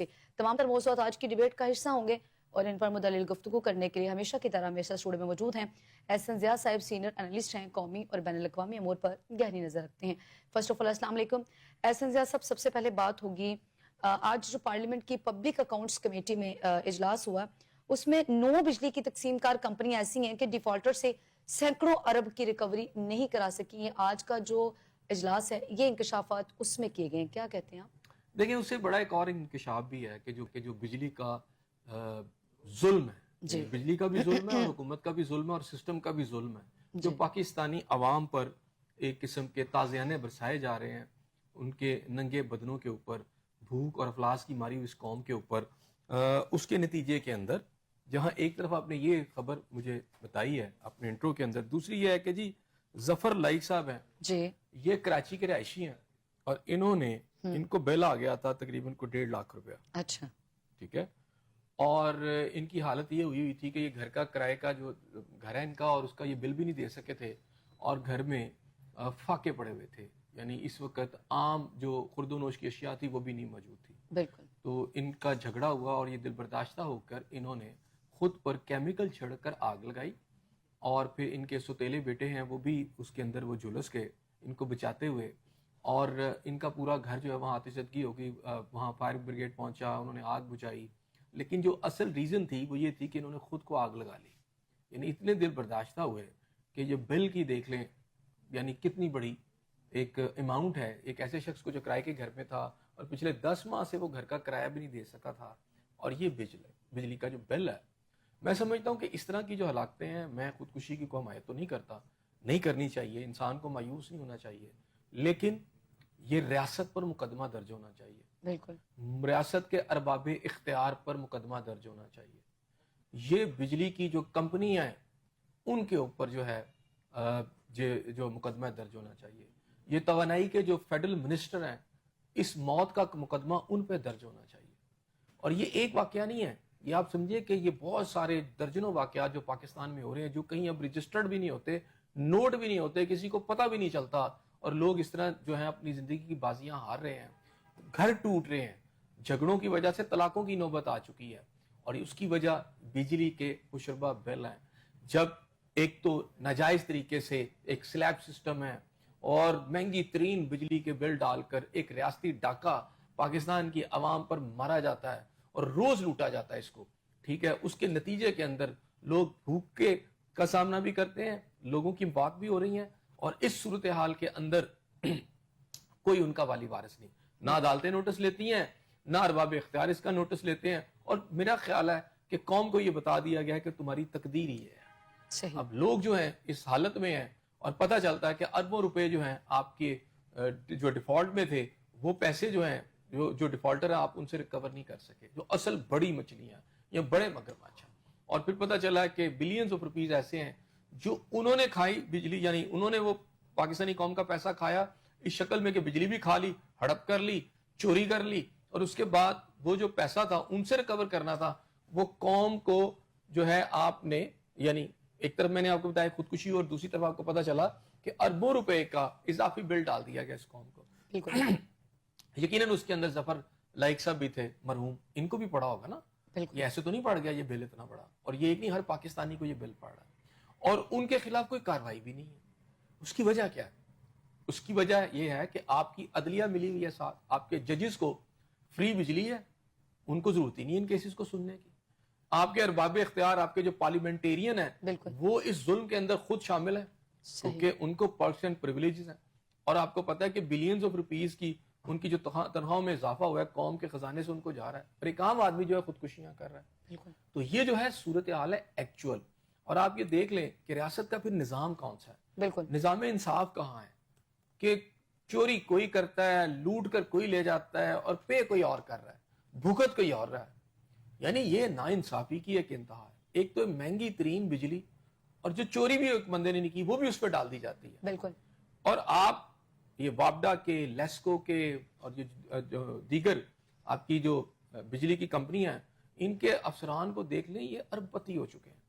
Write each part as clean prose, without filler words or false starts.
تمام تر موضوعات آج کی ڈیبیٹ کا حصہ ہوں گے اور ان پر مدلل گفتگو کرنے کے لیے ہمیشہ کی طرح میرے اسٹوڈیو میں موجود ہیں احسن ضیاء صاحب، سینئر انالسٹ ہیں، قومی اور بین الاقوامی امور پر گہری نظر رکھتے ہیں۔ فرسٹ آف آل السلام علیکم احسن ضیاء صاحب، سب سے پہلے بات ہوگی آج جو پارلیمنٹ کی پبلک اکاؤنٹس کمیٹی میں اجلاس ہوا، اس میں 9 بجلی کی تقسیم کار کمپنیاں ایسی ہیں کہ ڈیفالٹر سے سینکڑوں ارب کی ریکوری نہیں کرا سکی ہیں۔ آج کا جو اجلاس ہے یہ انکشافات اس میں کیے گئے ہیں، کیا کہتے ہیں آپ؟ دیکھیں اس سے بڑا ایک اور انکشاف بھی ہے کہ جو بجلی کا ظلم ہے، جی، بجلی کا بھی ظلم ہے اور حکومت کا بھی ظلم ہے اور سسٹم کا بھی ظلم ہے، جو پاکستانی عوام پر ایک قسم کے تازیانے برسائے جا رہے ہیں، ان کے ننگے بدنوں کے اوپر، بھوک اور افلاس کی ماری ہوئی اس قوم کے اوپر، اس کے نتیجے کے اندر جہاں ایک طرف آپ نے یہ خبر مجھے بتائی ہے اپنے انٹرو کے اندر، دوسری یہ ہے کہ جی ظفر لائق صاحب ہیں، جی یہ کراچی کے رہائشی ہیں اور انہوں نے ان کو بل آ گیا تھا تقریباً کو 1.5 لاکھ روپیہ، اچھا، ٹھیک ہے، اور ان کی حالت یہ ہوئی تھی کہ یہ گھر کا کرائے کا جو گھر ہے ان کا اور اس کا یہ بل بھی نہیں دے سکے تھے اور گھر میں فاقے پڑے ہوئے تھے، یعنی اس وقت عام جو خورد و نوش کی اشیاء تھی وہ بھی نہیں موجود تھی۔ بالکل۔ تو ان کا جھگڑا ہوا اور یہ دل برداشتہ ہو کر انہوں نے خود پر کیمیکل چھڑک کر آگ لگائی اور پھر ان کے سوتیلے بیٹے ہیں وہ بھی اس کے اندر وہ جھلس گئے ان کو بچاتے ہوئے، اور ان کا پورا گھر جو ہے وہاں آتش زدگی ہو گئی، وہاں فائر بریگیڈ پہنچا، انہوں نے آگ بجھائی، لیکن جو اصل ریزن تھی وہ یہ تھی کہ انہوں نے خود کو آگ لگا لی، یعنی اتنے دل برداشتہ ہوئے کہ یہ بل کی دیکھ لیں یعنی کتنی بڑی ایک اماؤنٹ ہے ایک ایسے شخص کو جو کرائے کے گھر میں تھا اور پچھلے 10 ماہ سے وہ گھر کا کرایہ بھی نہیں دے سکا تھا، اور یہ بجلی کا جو بل ہے، میں سمجھتا ہوں کہ اس طرح کی جو ہلاکتیں ہیں، میں خودکشی کی کوئی حمایت تو نہیں کرتا، نہیں کرنی چاہیے، انسان کو مایوس نہیں ہونا چاہیے، لیکن یہ ریاست پر مقدمہ درج ہونا چاہیے، بالکل ریاست کے ارباب اختیار پر مقدمہ درج ہونا چاہیے، یہ بجلی کی جو کمپنیاں ہیں ان کے اوپر جو ہے جو مقدمہ درج ہونا چاہیے، یہ توانائی کے جو فیڈرل منسٹر ہیں اس موت کا مقدمہ ان پہ درج ہونا چاہیے، اور یہ ایک واقعہ نہیں ہے، یہ آپ سمجھیے کہ یہ بہت سارے درجنوں واقعات جو پاکستان میں ہو رہے ہیں جو کہیں اب رجسٹرڈ بھی نہیں ہوتے، نوٹ بھی نہیں ہوتے، کسی کو پتہ بھی نہیں چلتا، اور لوگ اس طرح جو ہیں اپنی زندگی کی بازیاں ہار رہے ہیں، گھر ٹوٹ رہے ہیں، جھگڑوں کی وجہ سے طلاقوں کی نوبت آ چکی ہے، اور اس کی وجہ بجلی کے مشربہ بل ہیں۔ جب ایک تو ناجائز طریقے سے ایک سلیب سسٹم ہے اور مہنگی ترین بجلی کے بل ڈال کر ایک ریاستی ڈاکہ پاکستان کی عوام پر مارا جاتا ہے اور روز لوٹا جاتا ہے اس کو، ٹھیک ہے، اس کے نتیجے کے اندر لوگ بھوک کا سامنا بھی کرتے ہیں، لوگوں کی موت بھی ہو رہی ہیں، اور اس صورتحال کے اندر کوئی ان کا والی وارث نہیں، نہ عدالتیں نوٹس لیتی ہیں، نہ ارباب اختیار اس کا نوٹس لیتے ہیں، اور میرا خیال ہے کہ قوم کو یہ بتا دیا گیا ہے کہ تمہاری تقدیر ہی ہے۔ صحیح۔ اب لوگ جو ہیں اس حالت میں ہیں اور پتہ چلتا ہے کہ اربوں روپے جو ہیں آپ کے جو ڈیفالٹ میں تھے وہ پیسے جو ہیں جو ڈیفالٹر ہیں آپ ان سے ریکور نہیں کر سکے، جو اصل بڑی مچھلیاں یا بڑے مگرمچھ ہیں، اور پھر پتہ چلا ہے کہ بلینز آف روپیز ایسے ہیں جو انہوں نے کھائی بجلی، یعنی انہوں نے وہ پاکستانی قوم کا پیسہ کھایا اس شکل میں کہ بجلی بھی کھا لی، ہڑپ کر لی، چوری کر لی، اور اس کے بعد وہ جو پیسہ تھا ان سے ریکور کرنا تھا وہ قوم کو جو ہے آپ نے، یعنی ایک طرف میں نے آپ کو بتایا خودکشی اور دوسری طرف آپ کو پتا چلا کہ اربوں روپے کا اضافی بل ڈال دیا گیا اس قوم کو۔ یقیناً اس کے اندر ظفر لائق صاحب بھی تھے مرحوم، ان کو بھی پڑا ہوگا نا، یہ ایسے تو نہیں پڑ گیا یہ بل اتنا بڑا، اور یہ ایک نہیں ہر پاکستانی کو یہ بل پڑ رہا ہے اور ان کے خلاف کوئی کارروائی بھی نہیں ہے۔ اس کی وجہ کیا ہے؟ اس کی وجہ یہ ہے کہ آپ کی عدلیہ ملی ہوئی ہے ساتھ، آپ کے ججز کو فری بجلی ہے، ان کو ضرورت ہی نہیں ان کیسز کو سننے کی، آپ کے ارباب اختیار، آپ کے جو پارلیمنٹیرین ہیں وہ اس ظلم کے اندر خود شامل ہیں کیونکہ ان کو پرکس اینڈ پریویلیجز ہیں، اور آپ کو پتا ہے کہ بلینز آف روپیز کی ان کی جو تنخواہوں میں اضافہ ہوا ہے قوم کے خزانے سے ان کو جا رہا ہے، اور ایک عام آدمی جو ہے خودکشیاں کر رہا ہے۔ تو یہ جو ہے صورتحال ہے ایکچوئل، اور آپ یہ دیکھ لیں کہ ریاست کا پھر نظام کون سا ہے، نظام انصاف کہاں ہے کہ چوری کوئی کرتا ہے، لوٹ کر کوئی لے جاتا ہے اور پے کوئی اور کر رہا ہے، بھگت کوئی اور رہا ہے، یعنی یہ ناانصافی کی ایک انتہا ہے۔ ایک تو مہنگی ترین بجلی، اور جو چوری بھی ایک بندے نے نہیں کی وہ بھی اس پہ ڈال دی جاتی ہے، بالکل، اور آپ یہ وابڈا کے، لیسکو کے اور جو دیگر آپ کی جو بجلی کی کمپنیاں ہیں ان کے افسران کو دیکھ لیں، یہ ارب پتی ہو چکے ہیں۔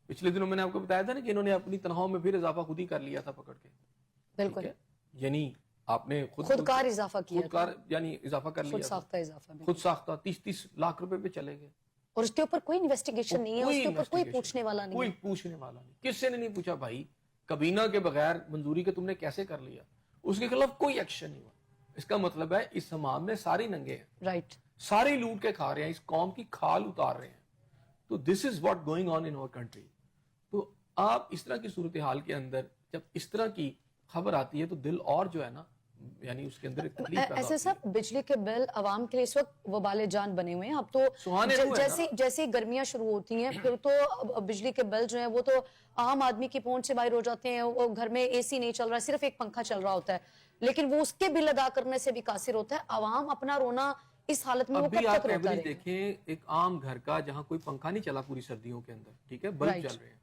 پچھلے دنوں میں نے آپ کو بتایا تھا نا کہ انہوں نے اپنی تنخواہوں میں پھر اضافہ خود ہی کر لیا تھا پکڑ کے، بالکل، یعنی آپ نے خودکار اضافہ کیا خودکار یعنی اضافہ کر خود لیا، ساختہ اضافہ میں، خود ساختہ 30 لاکھ روپے پہ چلے گئے. اور اس کے اوپر کوئی انویسٹیگیشن نہیں ہے، اس کے اوپر کوئی investigation پوچھنے والا نہیں کوئی ہے. پوچھنے والا نہیں. کس نے نہیں پوچھا بھائی کابینہ کے بغیر منظوری کے تم نے کیسے کر لیا؟ اس کے خلاف کوئی ایکشن نہیں ہوا. اس کا مطلب ہے اس حمام میں سارے ننگے ہیں، رائٹ. سارے لوٹ کے کھا رہے ہیں، اس قوم کی کھال اتار رہے ہیں. تو دس از واٹ گوئنگ آن ان اور کنٹری. تو آپ اس طرح کی صورتحال کے اندر جب اس طرح کی خبر آتی ہے تو دل اور جو ہے نا یعنی اس کے اندر ایک تکلیف پیدا ایسے ہوتی ہے. سب بجلی کے بل عوام کے لیے اس وقت وبال جان بنے ہوئے ہیں. اب تو سہانے روح ہے نا. جیسے گرمیاں شروع ہوتی ہیں پھر تو بجلی کے بل جو ہیں وہ تو عام آدمی کی پہنچ سے باہر ہو جاتے ہیں. وہ گھر میں اے سی نہیں چل رہا، صرف ایک پنکھا چل رہا ہوتا ہے، لیکن وہ اس کے بل ادا کرنے سے بھی قاصر ہوتا ہے. عوام اپنا رونا اس حالت میں وہ اب بھی کب آپ تک روتا ایوریج رہے گا؟ دیکھیں ایک عام گھر کا جہاں کوئی پنکھا نہیں چلا پوری سردیوں کے اندر، ٹھیک ہے، بلب Right. چل رہے ہیں،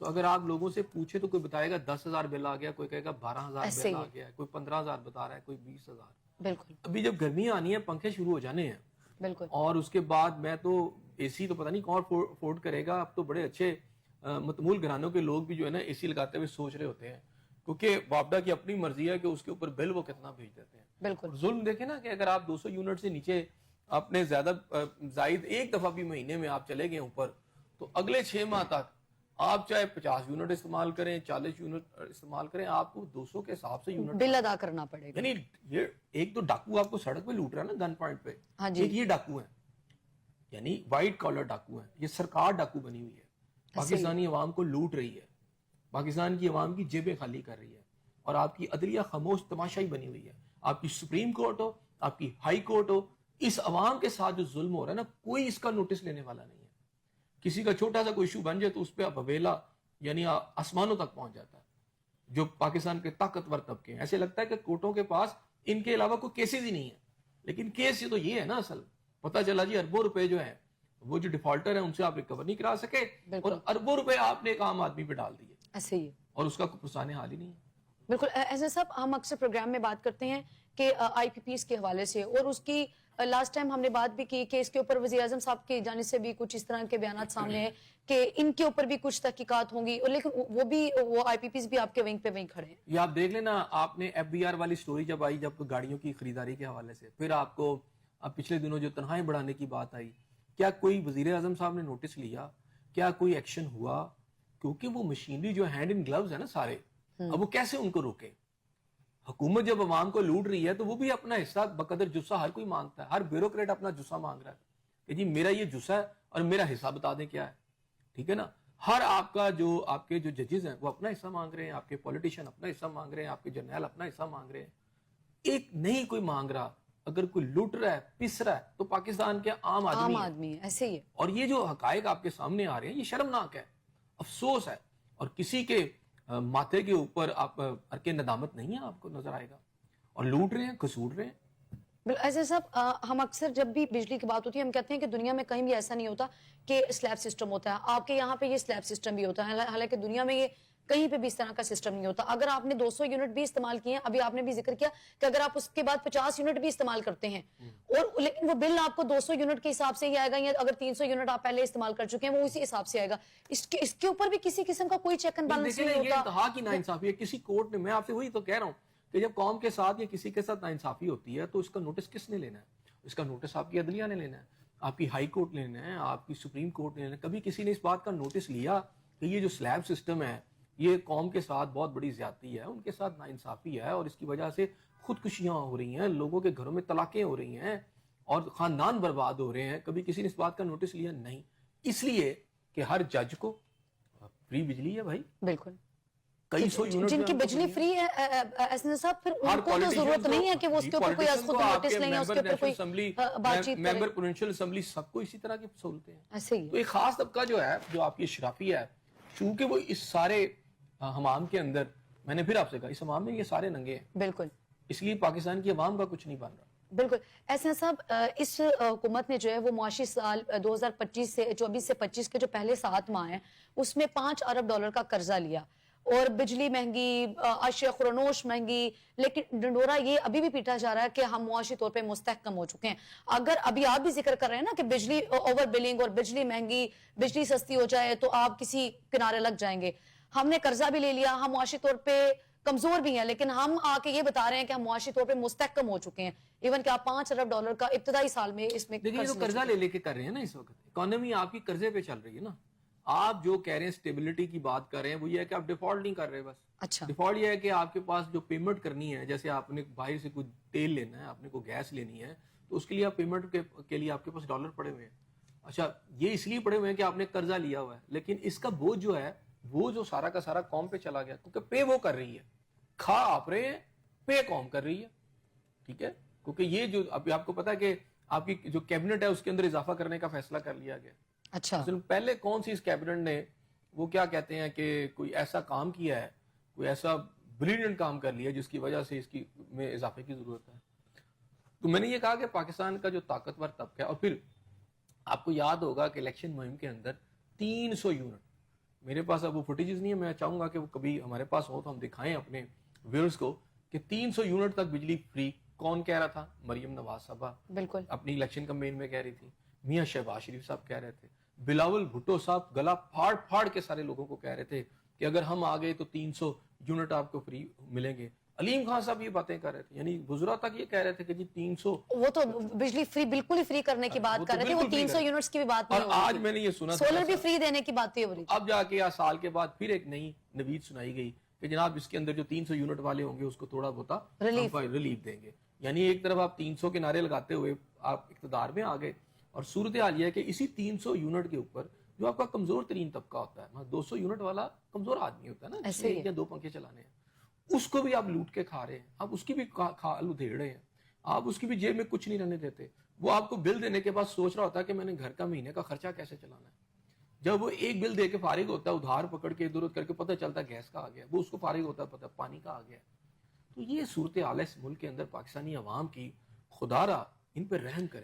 تو اگر آپ لوگوں سے پوچھے تو کوئی بتائے گا 10,000 بل آ گیا، کوئی کہے گا 12,000 ایسے بل ہی آ گیا، کوئی 15,000 بتا رہا ہے، کوئی 20,000. بالکل ابھی جب گرمیاں آنی ہیں پنکھے شروع ہو جانے ہیں، بالکل. اور اس کے بعد میں تو اے سی تو پتہ نہیں کون افورڈ کرے گا. اب تو بڑے اچھے متمول گھرانوں کے لوگ بھی جو ہے نا اے سی لگاتے ہوئے سوچ رہے ہوتے ہیں، کیونکہ وابڈا کی اپنی مرضی ہے کہ اس کے اوپر بل وہ کتنا بھیج دیتے ہیں. بالکل ظلم دیکھیں نا کہ اگر آپ 200 یونٹ سے نیچے اپنے زیادہ زائد ایک دفعہ بھی مہینے میں آپ چلے گئے اوپر، تو اگلے 6 ماہ تک آپ چاہے 50 یونٹ استعمال کریں، 40 یونٹ استعمال کریں، آپ کو 200 کے حساب سے یونٹ بل ادا کرنا پڑے گا. یعنی یہ ایک تو ڈاکو آپ کو سڑک پہ لوٹ رہا ہے نا گن پوائنٹ پہ، ہاں جی. ایک یہ ڈاکو ہیں یعنی وائٹ کالر ڈاکو ہیں. یہ سرکار ڈاکو بنی ہوئی ہے، پاکستانی عوام کو لوٹ رہی ہے، پاکستان کی عوام کی جیبیں خالی کر رہی ہے، اور آپ کی عدلیہ خاموش تماشائی بنی ہوئی ہے. آپ کی سپریم کورٹ ہو، آپ کی ہائی کورٹ ہو، اس عوام کے ساتھ جو ظلم ہو رہا ہے نا کوئی اس کا نوٹس لینے والا نہیں ہے. کسی کا چھوٹا سا کوئی ایشو بن جائے تو اس پہ اب حویلا یعنی آسمانوں تک پہنچ جاتا ہے. جو پاکستان کے طاقتور طبقے ہیں ایسے لگتا ہے کہ کورٹوں کے پاس ان کے علاوہ کوئی کیسز ہی نہیں ہے، لیکن کیس یہ تو یہ ہے نا اصل. پتہ چلا جی اربوں روپے جو ہیں وہ جو ڈیفالٹر ہیں ان سے آپ ریکور نہیں کرا سکے، اور اربوں روپے آپ نے ایک عام آدمی پہ ڈال دیے، ایسے ہی ہے. اور اس کا کوئی پرسانے حال ہی نہیں ہے. بالکل. ایسے صاحب ہم اکثر پروگرام میں بات کرتے ہیں کہ آئی پی پیز کے حوالے سے، اور اس کی لاسٹ ٹائم ہم نے بات بھی کی کہ اس کے اوپر وزیر اعظم صاحب کی جانب سے بھی کچھ اس طرح کے بیانات سامنے ہیں کہ ان کے اوپر بھی کچھ تحقیقات ہوں گی، لیکن وہ آئی پی پیز بھی آپ کے ونگ پہ ونگ کھڑے ہیں. یہ آپ دیکھ لینا، آپ نے ایف بی آر والی سٹوری جب آئی جب گاڑیوں کی خریداری کے حوالے سے، پھر آپ کو اب پچھلے دنوں جو تنخواہیں بڑھانے کی بات آئی، کیا کوئی وزیر اعظم صاحب نے نوٹس لیا؟ کیا کوئی ایکشن ہوا؟ کیونکہ وہ مشینری جو ہینڈ ان گلوز ہے نا سارے، اب وہ کیسے ان کو روکیں؟ حکومت جب عوام کو لوٹ رہی ہے تو وہ بھی اپنا حصہ بقدر جسہ ہر کوئی مانگتا ہے. ہر بیوروکریٹ اپنا جسہ مانگ رہا ہے کہ جی میرا یہ جسہ ہے اور میرا حصہ بتا دیں کیا ہے، ٹھیک ہے نا. ہر آپ کے جو ججز ہیں وہ اپنا حصہ مانگ رہے ہیں، آپ کے پولیٹیشین اپنا حصہ مانگ رہے ہیں، آپ کے جرنیل اپنا حصہ مانگ رہے ہیں. ایک نہیں کوئی مانگ رہا. اگر کوئی لوٹ رہا ہے پس رہا ہے تو پاکستان کے عام آدمی ہے. ایسے ہی ہے. اور یہ جو حقائق آپ کے سامنے آ رہے ہیں یہ شرمناک ہے، افسوس ہے، اور کسی کے ماتھے کے اوپر آپ ارکے ندامت نہیں ہے آپ کو نظر آئے گا. اور لوٹ رہے ہیں، کسوٹ رہے ہیں. ایسے صاحب ہم اکثر جب بھی بجلی کی بات ہوتی ہے ہم کہتے ہیں کہ دنیا میں کہیں بھی ایسا نہیں ہوتا کہ سلیب سسٹم ہوتا ہے. آپ کے یہاں پہ یہ سلیب سسٹم بھی ہوتا ہے، حالانکہ دنیا میں یہ کہیں پہ بھی اس طرح کا سسٹم نہیں ہوتا. اگر آپ نے 200 یونٹ بھی استعمال کیے ہیں، ابھی آپ نے بھی ذکر کیا کہ اگر آپ اس کے بعد 50 یونٹ بھی استعمال کرتے ہیں اور لیکن وہ بل آپ کو 200 یونٹ کے حساب سے ہی آئے گا، یا اگر 300 یونٹ آپ پہلے استعمال کر چکے ہیں وہ اسی حساب سے آئے گا. اس کے اوپر بھی کسی قسم کا کوئی چیک اینڈ بیلنس نہیں یہ ہوتا. انتہا کی ناانصافی ہے. کسی کورٹ نے، میں آپ سے وہی تو کہہ رہا ہوں کہ جب قوم کے ساتھ یا کسی کے ساتھ ناانصافی ہوتی ہے تو اس کا نوٹس کس نے لینا ہے؟ اس کا نوٹس آپ کی عدلیہ نے لینا ہے، آپ کی ہائی کورٹ نے لینا ہے، آپ کی سپریم کورٹ نے لینا ہے. کبھی کسی نے اس بات کا نوٹس لیا کہ یہ جو سلیب سسٹم ہے یہ قوم کے ساتھ بہت بڑی زیادتی ہے، ان کے ساتھ ناانصافی ہے، اور اس کی وجہ سے خودکشیاں ہو رہی ہیں، لوگوں کے گھروں میں طلاقیں ہو رہی ہیں اور خاندان برباد ہو رہے ہیں؟ کبھی کسی نے اس بات کا نوٹس لیا؟ نہیں. اس لیے کہ ہر جج کو فری بجلی ہے بھائی. بالکل. کئی سو یونٹ جن کی بجلی فری ہے ایسے صاحب پھر ان کو تو ضرورت نہیں ہے کہ وہ اس کے اوپر کوئی از خود نوٹس لیں یا اس کے اوپر کوئی بات چیت کریں. ممبر پروونشل اسمبلی سب کو اسی طرح کی سہولتیں ہیں. ایسے ہی تو ایک خاص طبقہ جو ہے جو آپ کی اشرافی ہے، چونکہ وہ اس سارے حمام کے اندر، میں نے پھر آپ سے کہا اس حمام میں یہ سارے ننگے ہیں، بالکل، اس لیے پاکستان کی عوام کا کچھ نہیں بن رہا. بالکل. ایسا صاحب اس حکومت نے جو ہے وہ معاشی سال 2024 سے 25 کے جو پہلے 7 ماہ ہیں اس میں $5 ارب کا قرضہ لیا، اور بجلی مہنگی، اشیاء خورنوش مہنگی، لیکن ڈنڈورا یہ ابھی بھی پیٹا جا رہا ہے کہ ہم معاشی طور پہ مستحکم ہو چکے ہیں. اگر ابھی آپ بھی ذکر کر رہے ہیں نا کہ بجلی اوور بلنگ اور بجلی مہنگی، بجلی سستی ہو جائے تو آپ کسی کنارے لگ جائیں گے. ہم نے قرضہ بھی لے لیا، ہم معاشی طور پہ کمزور بھی ہیں، لیکن ہم آ کے یہ بتا رہے ہیں کہ ہم معاشی طور پہ مستحکم ہو چکے ہیں، ایون کہ آپ $5 ارب کا ابتدائی سال میں اس میں دیکھیں یہ تو قرضہ لے کے کر رہے ہیں نا، اس وقت اکانومی آپ کی قرضے پہ چل رہی ہے نا. آپ جو کہہ رہے ہیں اسٹیبلٹی کی بات کر رہے ہیں وہ یہ ہے کہ آپ ڈیفالٹ نہیں کر رہے. بس اچھا ڈیفالٹ یہ ہے کہ آپ کے پاس جو پیمنٹ کرنی ہے، جیسے آپ نے باہر سے کوئی تیل لینا ہے، آپ نے کوئی گیس لینی ہے، تو اس کے لیے آپ پیمنٹ کے لیے آپ کے پاس ڈالر پڑے ہوئے ہیں. اچھا یہ اس لیے پڑے ہوئے ہیں کہ آپ نے قرضہ لیا ہوا ہے، لیکن اس کا بوجھ جو ہے وہ جو سارا کا سارا قوم پہ چلا گیا، کیونکہ پے وہ کر رہی ہے، کھا آپ رہے ہیں، پے قوم کر رہی ہے. ٹھیک ہے، کیونکہ یہ جو ابھی آپ کو پتا ہے کہ آپ کی جو کیبنٹ ہے اس کے اندر اضافہ کرنے کا فیصلہ کر لیا گیا. اچھا اصل پہلے کون سی اس کیبنٹ نے وہ کیا کہتے ہیں کہ کوئی ایسا کام کیا ہے، کوئی ایسا بریلینٹ کام کر لیا جس کی وجہ سے اس کی میں اضافے کی ضرورت ہے. تو میں نے یہ کہا کہ پاکستان کا جو طاقتور طبقہ ہے، اور پھر آپ کو یاد ہوگا کہ الیکشن مہم کے اندر 300 یونٹ، میرے پاس اب وہ فوٹیجز نہیں ہے، میں چاہوں گا کہ وہ کبھی ہمارے پاس ہو تو ہم دکھائیں اپنے ویورز کو کہ 300 یونٹ تک بجلی فری. کون کہہ رہا تھا؟ مریم نواز صاحبہ بالکل اپنی الیکشن کمپین میں کہہ رہی تھی. میاں شہباز شریف صاحب کہہ رہے تھے. بلاول بھٹو صاحب گلا پھاڑ پھاڑ کے سارے لوگوں کو کہہ رہے تھے کہ اگر ہم آ گئے تو 300 یونٹ آپ کو فری ملیں گے. علیم خان صاحب یہ باتیں کر رہے تھے، یعنی وزراء تک یہ کہہ رہے تھے کہ جی 300. وہ تو بجلی فری بالکل ہی فری کرنے کی بات کر رہے تھے، وہ 300 یونٹس کی بھی بات نہیں اور ہو رہی آج تھی. میں نے یہ سنا سولر بھی فری دینے کی باتیں ہو رہی تھی. اب جا کے سال کے بعد پھر ایک نئی نوید سنائی گئی کہ جناب اس کے اندر جو 300 یونٹ والے ہوں گے اس کو تھوڑا بہت ریلیف دیں گے. یعنی ایک طرف آپ 300 کے نعرے لگاتے ہوئے آپ اقتدار میں آ گئے، اور صورتحال یہ ہے کہ اسی 300 یونٹ کے اوپر جو آپ کا کمزور ترین طبقہ ہوتا ہے، 200 یونٹ والا کمزور آدمی ہوتا ہے نا، ایسے ہی ہے. یا 2 پنکھے چلانے ہیں، اس کو بھی آپ لوٹ کے کھا رہے ہیں، آپ اس کی بھی کھال ادھیڑ رہے ہیں، آپ اس کی بھی جیب میں کچھ نہیں رہنے دیتے. وہ آپ کو بل دینے کے بعد سوچ رہا ہوتا ہے کہ میں نے گھر کا مہینے کا خرچہ کیسے چلانا ہے. جب وہ ایک بل دے کے فارغ ہوتا ہے، ادھار پکڑ کے ادھر کر کے پتہ چلتا ہے گیس کا آ گیا، وہ اس کو فارغ ہوتا ہے پتہ پانی کا آ گیا. تو یہ صورتحال ہے اس ملک کے اندر. پاکستانی عوام کی خدا را ان پہ رحم کریں.